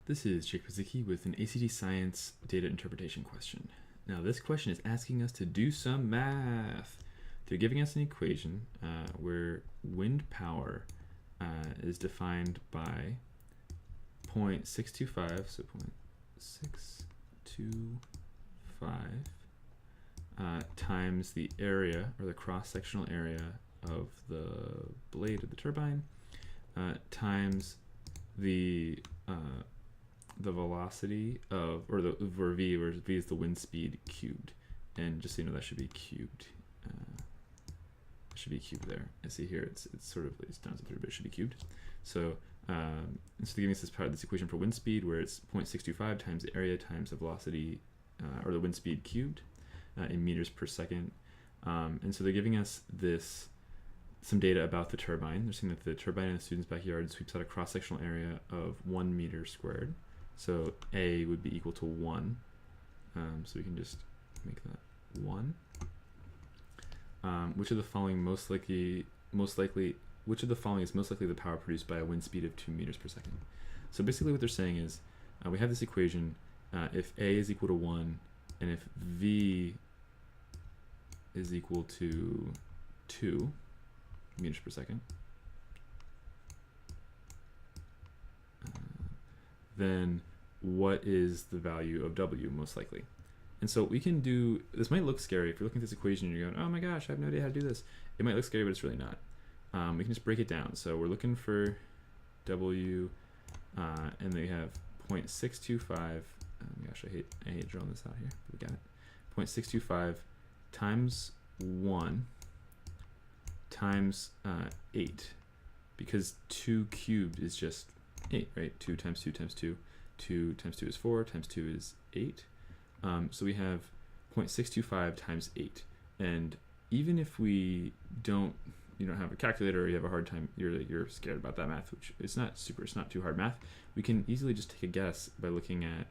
This is Jake Pazicki with an ACT Science data interpretation question. Now this question is asking us to do some math. They're giving us an equation where wind power is defined by 0.625, so 0.625 times the area, or the cross-sectional area of the blade of the turbine, times the velocity of, or v, where v is the wind speed cubed, and just so you know, that should be cubed. Should be cubed there. I see here it's sort of, it's down to 3, but it should be cubed. So so they're giving us this equation for wind speed, where it's 0.625 times the area times the velocity, or the wind speed cubed in meters per second. And so they're giving us some data about the turbine. They're saying that the turbine in the student's backyard sweeps out a cross-sectional area of 1 meter squared. So A would be equal to 1. So we can just make that 1. Which of the following which of the following is most likely the power produced by a wind speed of 2 meters per second? So basically what they're saying is, we have this equation, if A is equal to 1, and if V is equal to 2 meters per second, then what is the value of W most likely? And so we can do, this might look scary. If you're looking at this equation and you're going, oh my gosh, I have no idea how to do this. It might look scary, but it's really not. We can just break it down. So we're looking for W, and they have 0.625, gosh, I hate drawing this out here, but we got it. 0.625 times 1 times 8, because 2 cubed is just 8, right? 2 times 2 times 2. 2 times 2 is 4, times 2 is 8. So we have 0.625 times 8. And even if you don't have a calculator, or you have a hard time, you're scared about that math, which it's not too hard math, we can easily just take a guess by looking at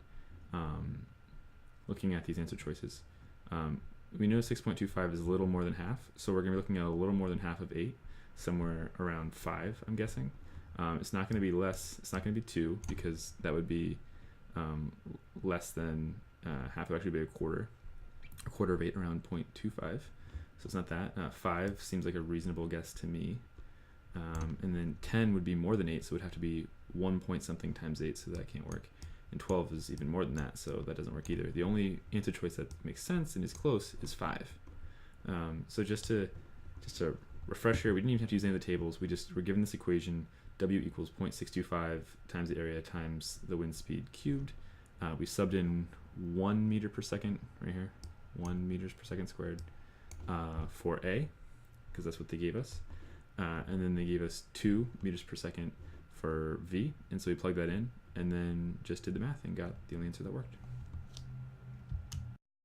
these answer choices. We know 6.25 is a little more than half, so we're going to be looking at a little more than half of 8, somewhere around 5, I'm guessing. It's not going to be less, it's not going to be 2, because that would be less than half. It would actually be a quarter of 8, around 0.25, so it's not that. 5 seems like a reasonable guess to me, and then 10 would be more than 8, so it would have to be 1 point something times 8, so that can't work. And 12 is even more than that, so that doesn't work either. The only answer choice that makes sense and is close is 5. So just to refresh here, we didn't even have to use any of the tables. We're given this equation, W equals 0.625 times the area times the wind speed cubed. We subbed in 1 meter per second right here, 1 meters per second squared for A, because that's what they gave us. And then they gave us 2 meters per second for V, and so we plugged that in and then just did the math and got the only answer that worked.